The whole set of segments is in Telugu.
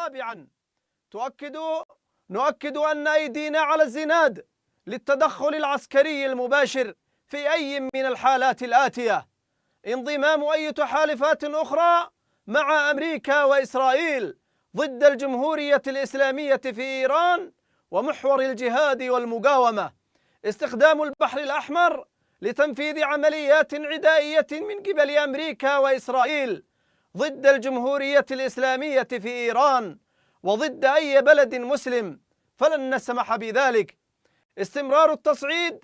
رابعا نؤكد أن أيدينا على الزناد للتدخل العسكري المباشر في أي من الحالات الآتية: انضمام أي تحالفات أخرى مع أمريكا وإسرائيل ضد الجمهورية الإسلامية في إيران ومحور الجهاد والمقاومة، استخدام البحر الأحمر لتنفيذ عمليات عدائية من قبل أمريكا وإسرائيل ضد الجمهورية الإسلامية في إيران وضد أي بلد مسلم فلن نسمح بذلك، استمرار التصعيد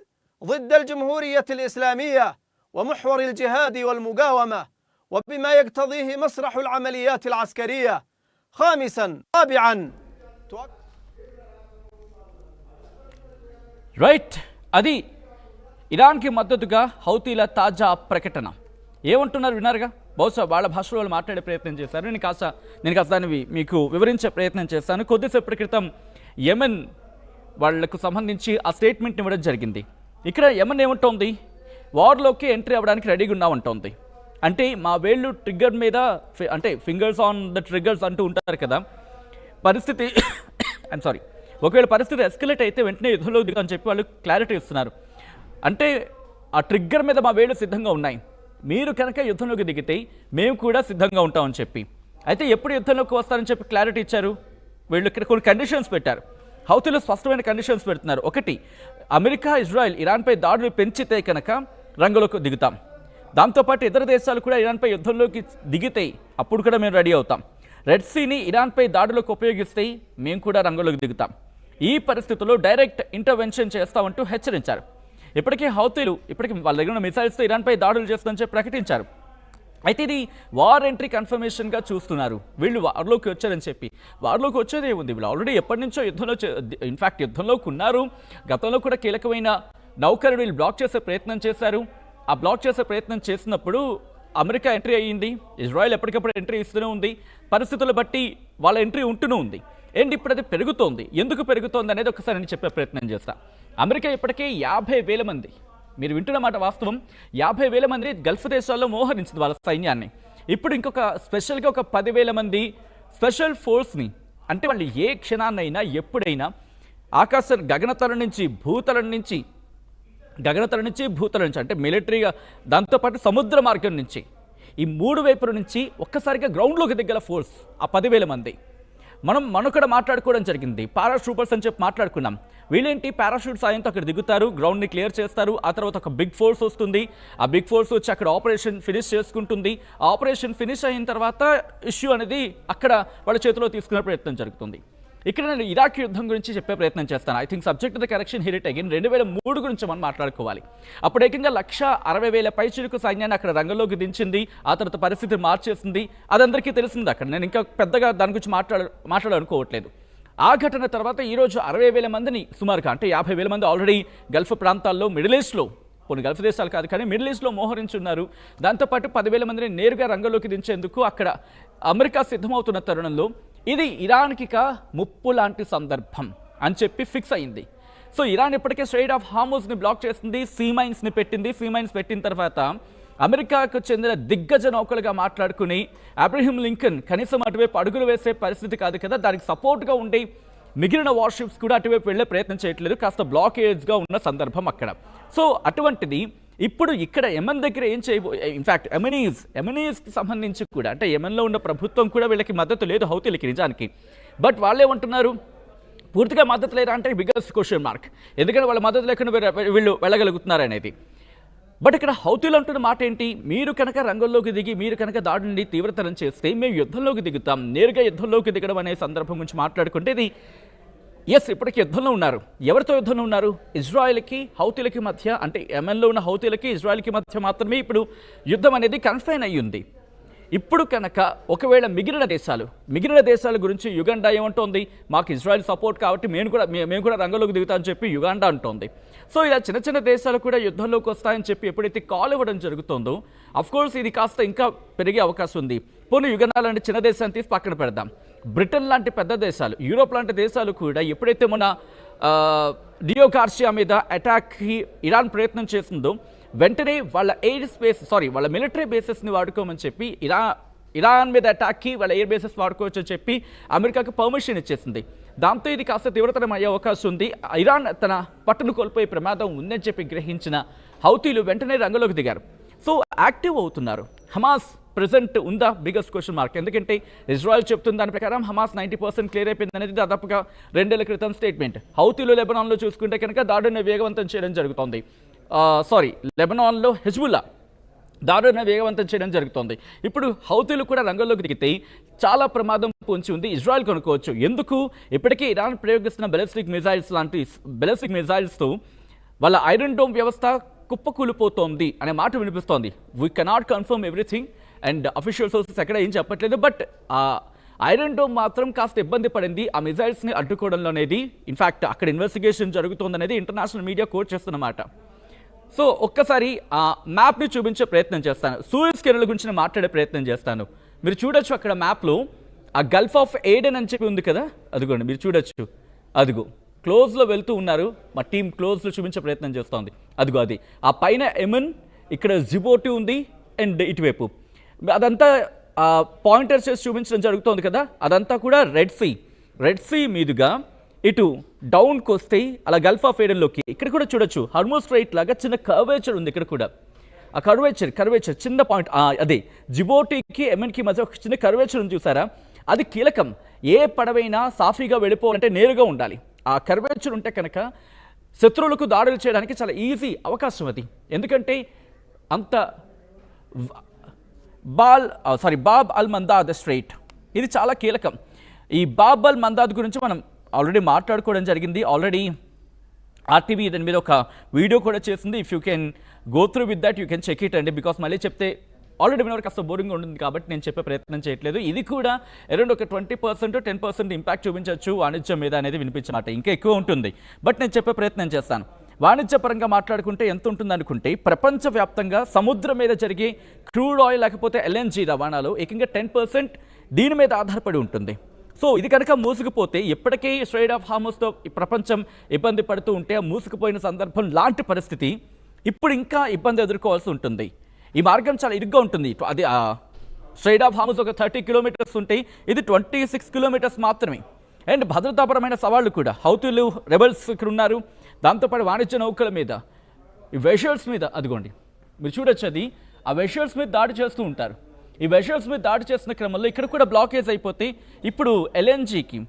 ضد الجمهورية الإسلامية ومحور الجهاد والمقاومة وبما يقتضيه مسرح العمليات العسكرية. خامسا رابعا రైట్, అది ఇరాన్కి మద్దతుగా హౌతీల తాజా ప్రకటన. ఏమంటున్నారు విన్నారుగా? బహుశా వాళ్ళ భాషలో వాళ్ళు మాట్లాడే ప్రయత్నం చేశారు. నేను కాస్త దాన్ని మీకు వివరించే ప్రయత్నం చేస్తాను. కొద్దిసేపటి క్రితం యెమెన్ వాళ్లకు సంబంధించి ఆ స్టేట్మెంట్ ఇవ్వడం జరిగింది. ఇక్కడ యెమెన్ ఏమంటోంది? వార్లోకి ఎంట్రీ అవ్వడానికి రెడీగా ఉన్నామంటోంది. అంటే మా వేళ్ళు ట్రిగ్గర్ మీద, అంటే ఫింగర్స్ ఆన్ ద ట్రిగ్గర్స్ అంటూ ఉంటారు కదా, పరిస్థితి ఒకవేళ పరిస్థితి ఎస్కలేట్ అయితే వెంటనే యుద్ధంలో దిగని చెప్పి వాళ్ళు క్లారిటీ ఇస్తున్నారు. అంటే ఆ ట్రిగ్గర్ మీద మా వేళ్ళు సిద్ధంగా ఉన్నాయి, మీరు కనుక యుద్ధంలోకి దిగితే మేము కూడా సిద్ధంగా ఉంటామని చెప్పి. అయితే ఎప్పుడు యుద్ధంలోకి వస్తారని చెప్పి క్లారిటీ ఇచ్చారు. వీళ్ళు ఇక్కడ కొన్ని కండిషన్స్ పెట్టారు. హౌతీలో స్పష్టమైన కండిషన్స్ పెడుతున్నారు. ఒకటి, అమెరికా ఇజ్రాయెల్ ఇరాన్పై దాడులు పెంచితే కనుక రంగంలోకి దిగుతాం. దాంతోపాటు ఇతర దేశాలు కూడా ఇరాన్పై యుద్ధంలోకి దిగితే అప్పుడు కూడా మేము రెడీ అవుతాం. రెడ్ సీని ఇరాన్పై దాడులకు ఉపయోగిస్తే మేము కూడా రంగంలోకి దిగుతాం. ఈ పరిస్థితుల్లో డైరెక్ట్ ఇంటర్వెన్షన్ చేస్తామంటూ హెచ్చరించారు. ఇప్పటికే హౌతీలు వాళ్ళ దగ్గర ఉన్న మిసైల్స్తో ఇరాన్పై దాడులు చేస్తుందని చెప్పి ప్రకటించారు. అయితే ఇది వార్ ఎంట్రీ కన్ఫర్మేషన్గా చూస్తున్నారు. వీళ్ళు వార్లోకి వచ్చారని చెప్పి. వార్లోకి వచ్చేది ఏముంది? వీళ్ళు ఆల్రెడీ ఎప్పటి నుంచో ఇన్ఫ్యాక్ట్ యుద్ధంలోకి ఉన్నారు. గతంలో కూడా కీలకమైన నౌకను వీళ్ళు బ్లాక్ చేసే ప్రయత్నం చేశారు. ఆ బ్లాక్ చేసే ప్రయత్నం చేసినప్పుడు అమెరికా ఎంట్రీ అయ్యింది. ఇజ్రాయెల్ ఎప్పటికప్పుడు ఎంట్రీ ఇస్తూనే ఉంది. పరిస్థితులు బట్టి వాళ్ళ ఎంట్రీ ఉంటూనే ఉంది. అండ్ ఇప్పుడు అది పెరుగుతోంది. ఎందుకు పెరుగుతోంది అనేది ఒకసారి నేను చెప్పే ప్రయత్నం చేస్తా. అమెరికా ఇప్పటికే 50,000 మంది, మీరు వింటున్న మాట వాస్తవం, 50,000 మంది గల్ఫ్ దేశాల్లో మోహరించింది వాళ్ళ సైన్యాన్ని. ఇప్పుడు ఇంకొక స్పెషల్గా ఒక 10,000 మంది స్పెషల్ ఫోర్స్ని, అంటే వాళ్ళు ఏ క్షణాన్నైనా ఎప్పుడైనా గగనతలం నుంచి భూతలం నుంచి అంటే మిలిటరీగా, దాంతోపాటు సముద్ర మార్గం నుంచి, ఈ 3 వైపుల నుంచి ఒక్కసారిగా గ్రౌండ్లోకి దిగ్గల ఫోర్స్ ఆ 10,000 మంది. మనం కూడా మాట్లాడుకోవడం జరిగింది. పారాషూటర్స్ అని చెప్పి మాట్లాడుకున్నాం. వీళ్ళేంటి, పారాషూట్ సాయంతో అక్కడ దిగుతారు, గ్రౌండ్ని క్లియర్ చేస్తారు. ఆ తర్వాత ఒక బిగ్ ఫోర్స్ వస్తుంది. ఆ బిగ్ ఫోర్స్ వచ్చి అక్కడ ఆపరేషన్ ఫినిష్ చేసుకుంటుంది. ఆ ఆపరేషన్ ఫినిష్ అయిన తర్వాత ఇష్యూ అనేది అక్కడ వాళ్ళ చేతిలో తీసుకునే ప్రయత్నం జరుగుతుంది. ఇక్కడ నేను ఇరాక్ యుద్ధం గురించి చెప్పే ప్రయత్నం చేస్తాను. I think subject the correction here it again. 2003 గురించి మనం మాట్లాడుకోవాలి. అప్పుడు ఏకంగా 160,000 పైచిలుకు సైన్యాన్ని అక్కడ రంగంలోకి దించింది. ఆ తర్వాత పరిస్థితి మార్చేసింది. అదందరికీ తెలిసింది. అక్కడ నేను ఇంకా పెద్దగా దాని గురించి మాట్లాడాలనుకోవట్లేదు. ఆ ఘటన తర్వాత ఈరోజు 60,000 మందిని సుమారుగా, అంటే 50,000 మంది ఆల్రెడీ గల్ఫ్ ప్రాంతాల్లో, మిడిల్ ఈస్ట్లో, కొన్ని గల్ఫ్ దేశాలు కాదు కానీ మిడిల్ ఈస్ట్లో మోహరించున్నారు. దాంతోపాటు 10,000 మందిని నేరుగా రంగంలోకి దించేందుకు అక్కడ అమెరికా సిద్ధమవుతున్న తరుణంలో ఇది ఇరాన్కి ముప్పు లాంటి సందర్భం అని చెప్పి ఫిక్స్ అయింది. సో ఇరాన్ ఇప్పటికే స్ట్రెయిట్ ఆఫ్ హార్మోజ్ని బ్లాక్ చేస్తుంది, సీ మైన్స్ని పెట్టింది. సీ మైన్స్ పెట్టిన తర్వాత అమెరికాకు చెందిన దిగ్గజ నౌకలుగా మాట్లాడుకుని అబ్రహీం లింకన్ కనీసం అటువైపు అడుగులు వేసే పరిస్థితి కాదు కదా, దానికి సపోర్ట్గా ఉండి మిగిలిన వార్షిప్స్ కూడా అటువైపు వెళ్ళే ప్రయత్నం చేయట్లేదు. కాస్త బ్లాకేజ్గా ఉన్న సందర్భం అక్కడ. సో అటువంటిది ఇప్పుడు ఇక్కడ యెమెన్ దగ్గర ఏం ఇన్ఫ్యాక్ట్ ఎమనీస్కి సంబంధించి కూడా, అంటే యెమెన్లో ఉన్న ప్రభుత్వం కూడా వీళ్ళకి మద్దతు లేదు హౌతీలకి నిజానికి. బట్ వాళ్ళేమంటున్నారు, పూర్తిగా మద్దతు లేదా అంటే బిగ్గెస్ట్ క్వశ్చన్ మార్క్. ఎందుకంటే వాళ్ళ మద్దతు లేకుండా వీళ్ళు వెళ్ళగలుగుతున్నారు అనేది. బట్ ఇక్కడ హౌతీలు అంటున్న మాట ఏంటి, మీరు కనుక రంగంలోకి దిగి మీరు కనుక దాడిని తీవ్రతరం చేస్తే మేము యుద్ధంలోకి దిగుతాం. నేరుగా యుద్ధంలోకి దిగడం అనే సందర్భం గురించి మాట్లాడుకుంటే ఇది ఇప్పటికీ యుద్ధంలో ఉన్నారు. ఎవరితో యుద్ధంలో ఉన్నారు? ఇజ్రాయెల్కి హౌతీలకి మధ్య, అంటే యెమెన్లో ఉన్న హౌతీలకి ఇజ్రాయెల్కి మధ్య మాత్రమే ఇప్పుడు యుద్ధం అనేది కన్ఫైన్ అయ్యింది. ఇప్పుడు కనుక ఒకవేళ మిగిలిన దేశాల గురించి యుగండా ఏమంటోంది, మాకు ఇజ్రాయెల్ సపోర్ట్ కాబట్టి మేము కూడా రంగంలోకి దిగుతామని చెప్పి యుగాండా అంటోంది. సో ఇలా చిన్న దేశాలు కూడా యుద్ధంలోకి వస్తాయని చెప్పి ఎప్పుడైతే కాల్ ఇవ్వడం జరుగుతుందో అఫ్కోర్స్ ఇది కాస్త ఇంకా పెరిగే అవకాశం ఉంది. పోనీ యుగండా లాంటి చిన్న దేశాన్ని తీసి పక్కన పెడదాం. బ్రిటన్ లాంటి పెద్ద దేశాలు, యూరోప్ లాంటి దేశాలు కూడా ఎప్పుడైతే మన డియో గార్సియా మీద అటాక్కి ఇరాన్ ప్రయత్నం చేసిందో వెంటనే వాళ్ళ వాళ్ళ మిలిటరీ బేసెస్ని వాడుకోమని చెప్పి ఇరాన్ మీద అటాక్కి వాళ్ళ ఎయిర్ బేసెస్ వాడుకోవచ్చు అని చెప్పి అమెరికాకు పర్మిషన్ ఇచ్చేసింది. దాంతో ఇది కాస్త తీవ్రతరం అయ్యే అవకాశం ఉంది. ఇరాన్ తన పట్టును కోల్పోయే ప్రమాదం ఉందని చెప్పి గ్రహించిన హౌతీలు వెంటనే రంగంలోకి దిగారు. సో యాక్టివ్ అవుతున్నారు. హమాస్ ప్రెజెంట్ ఉందా బిగ్గెస్ట్ క్వశ్చన్ మార్క్. ఎందుకంటే ఇజ్రాయెల్ చెప్తున్న దాని ప్రకారం హమాస్ 90% క్లియర్ అయిపోయింది అనేది దాదాపుగా 2 ఏళ్ల క్రితం స్టేట్మెంట్. హౌతీలు లెబనాన్లో చూసుకుంటే కనుక దాడుని వేగవంతం చేయడం జరుగుతోంది. లెబనాన్లో హెజ్బుల్లా దాడుని వేగవంతం చేయడం జరుగుతోంది. ఇప్పుడు హౌతీలు కూడా రంగంలోకి దిగితే చాలా ప్రమాదం పొంచి ఉంది. ఇజ్రాయెల్ కొనుక్కోవచ్చు. ఎందుకు? ఇప్పటికే ఇరాన్ ప్రయోగిస్తున్న బెలిస్టిక్ మిజైల్స్తో వాళ్ళ ఐరన్ డోమ్ వ్యవస్థ కుప్పకూలిపోతోంది అనే మాట వినిపిస్తోంది. We cannot confirm everything and official sources ఎక్కడ ఏం చెప్పట్లేదు. బట్ ఆ ఐరన్ డోమ్ మాత్రం కాస్త ఇబ్బంది పడింది ఆ మిజైల్స్ని అడ్డుకోవడంలో అనేది. ఇన్ఫ్యాక్ట్ అక్కడ ఇన్వెస్టిగేషన్ జరుగుతోందనేది ఇంటర్నేషనల్ మీడియా కోట్ చేస్తున్నమాట. సో ఒక్కసారి ఆ మ్యాప్ని చూపించే ప్రయత్నం చేస్తాను. సూయజ్ కెనాల్ గురించి నేను మాట్లాడే ప్రయత్నం చేస్తాను. మీరు చూడొచ్చు అక్కడ మ్యాప్లో ఆ గల్ఫ్ ఆఫ్ ఏడెన్ అని చెప్పి ఉంది కదా, అదిగోండి మీరు చూడొచ్చు. అదిగో క్లోజ్లో వెళ్తూ ఉన్నారు. మా టీం క్లోజ్లో చూపించే ప్రయత్నం చేస్తోంది. అదిగో అది ఆ పైన ఎమన్, ఇక్కడ జిబోటి ఉంది అండ్ ఇటువైపు అదంతా పాయింటర్ చేసి చూపించడం జరుగుతోంది కదా, అదంతా కూడా రెడ్ సీ మీదుగా ఇటు డౌన్కి వస్తే అలా గల్ఫ్ ఆఫ్ ఏడెన్లోకి ఇక్కడ కూడా చూడొచ్చు. హార్మోజ్ స్ట్రైట్ లాగా చిన్న కర్వేచర్ ఉంది ఇక్కడ కూడా. ఆ కర్వేచర్ చిన్న పాయింట్, అదే జిబోటికి ఎమెన్కి మధ్య ఒక చిన్న కర్వేచర్ ఉంది చూసారా, అది కీలకం. ఏ పడవైనా సాఫీగా వెళ్ళిపోవాలంటే నేరుగా ఉండాలి. ఆ కర్వేచర్ ఉంటే కనుక శత్రువులకు దాడులు చేయడానికి చాలా ఈజీ అవకాశం అది. ఎందుకంటే అంత బాబ్ అల్ మందాద్ స్ట్రైట్ ఇది చాలా కీలకం. ఈ బాబ్ అల్ మందాద్ గురించి మనం ఆల్రెడీ మాట్లాడుకోవడం జరిగింది. ఆల్రెడీ ఆర్టీవీ దాని మీద ఒక వీడియో కూడా చేసింది. If you can go through with that you can check it అండి. బికాస్ మళ్ళీ చెప్తే ఆల్రెడీ వినవరకు కాస్త బోరింగ్గా ఉంటుంది కాబట్టి నేను చెప్పే ప్రయత్నం చేయట్లేదు. ఇది కూడా అరౌండ్ ఒక 20% 10% ఇంపాక్ట్ చూపించవచ్చు వాణిజ్యం మీద అనేది వినిపించమాట. ఇంకా ఎక్కువ ఉంటుంది, బట్ నేను చెప్పే ప్రయత్నం చేస్తాను. వాణిజ్యపరంగా మాట్లాడుకుంటే ఎంత ఉంటుంది అనుకుంటే ప్రపంచవ్యాప్తంగా సముద్రం మీద జరిగే క్రూడ్ ఆయిల్ లేకపోతే ఎల్ఎన్జీ రవాణాలో ఏకంగా 10% దీని మీద ఆధారపడి ఉంటుంది. సో ఇది కనుక మూసుకుపోతే, ఇప్పటికే స్ట్రైట్ ఆఫ్ హార్మోజ్తో ప్రపంచం ఇబ్బంది పడుతూ ఉంటే ఆ మూసుకుపోయిన సందర్భం లాంటి పరిస్థితి ఇప్పుడు ఇంకా ఇబ్బంది ఎదుర్కోవాల్సి ఉంటుంది. ఈ మార్గం చాలా ఇరుగ్గా ఉంటుంది. అది స్ట్రైట్ ఆఫ్ హార్మోజ్ ఒక 30 కిలోమీటర్స్ ఉంటే ఇది 26 కిలోమీటర్స్ మాత్రమే. అండ్ భద్రతాపరమైన సవాళ్లు కూడా. హౌతీలు రెబల్స్ ఇక్కడ ఉన్నారు. దాంతోపాటు వాణిజ్య నౌకల మీద, ఈ వెషల్స్ మీద అదిగోండి మీరు చూడొచ్చు, అది ఆ వెషల్స్ మీద దాడి చేస్తూ ఉంటారు. ఈ వెషల్స్ మీద దాడి చేస్తున్న క్రమంలో ఇక్కడ కూడా బ్లాకేజ్ అయిపోతే ఇప్పుడు ఎల్ఎన్జీకి,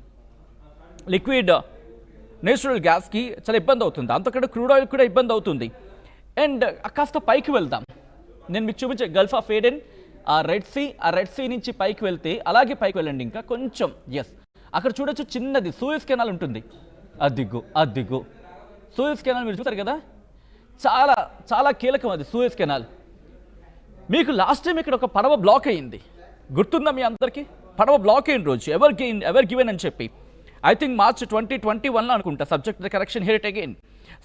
లిక్విడ్ నేచురల్ గ్యాస్కి చాలా ఇబ్బంది అవుతుంది. దాంతో క్రూడ్ ఆయిల్ కూడా ఇబ్బంది అవుతుంది. అండ్ కాస్త పైకి వెళ్దాం. నేను మీకు చూపించే గల్ఫ్ ఆఫ్ ఏడెన్, ఆ రెడ్ సీ నుంచి పైకి వెళ్తే అలాగే పైకి వెళ్ళండి ఇంకా కొంచెం. అక్కడ చూడొచ్చు చిన్నది సూయజ్ కెనాల్ ఉంటుంది. అదిగో సూయజ్ కెనాల్ మీరు చూస్తారు కదా, చాలా చాలా కీలకం అది సూయజ్ కెనాల్. మీకు లాస్ట్ టైం ఇక్కడ ఒక పడవ బ్లాక్ అయ్యింది, గుర్తుందా మీ అందరికీ? పడవ బ్లాక్ అయిన రోజు ఎవర్ గివెన్ అని చెప్పి ఐ థింక్ మార్చ్ 2021లో అనుకుంటా. Subject correction here it again.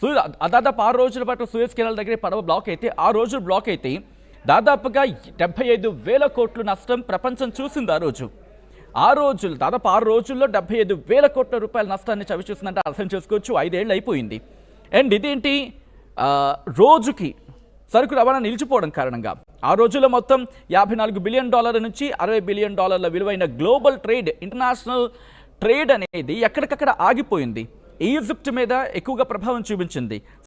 So దాదాపు 6 రోజుల పాటు సూయజ్ కెనాల్ దగ్గర పడవ బ్లాక్ అయితే, ఆ రోజు బ్లాక్ అయితే దాదాపుగా 75,000 కోట్లు నష్టం ప్రపంచం చూసింది ఆ రోజు. దాదాపు 6 రోజుల్లో 75,000 కోట్ల రూపాయల నష్టాన్ని చవి చూసిందంటే అర్థం చేసుకోవచ్చు. 5 ఏళ్ళు అయిపోయింది. అండ్ ఇదేంటి, రోజుకి సరుకు రవాణా నిలిచిపోవడం కారణంగా ఆ రోజుల్లో మొత్తం $54 బిలియన్ నుంచి $60 బిలియన్ విలువైన గ్లోబల్ ట్రేడ్, ఇంటర్నేషనల్ ట్రేడ్ అనేది ఎక్కడికక్కడ ఆగిపోయింది. ఈజిప్ట్ మీద ఎక్కువగా ప్రభావం చూపించింది.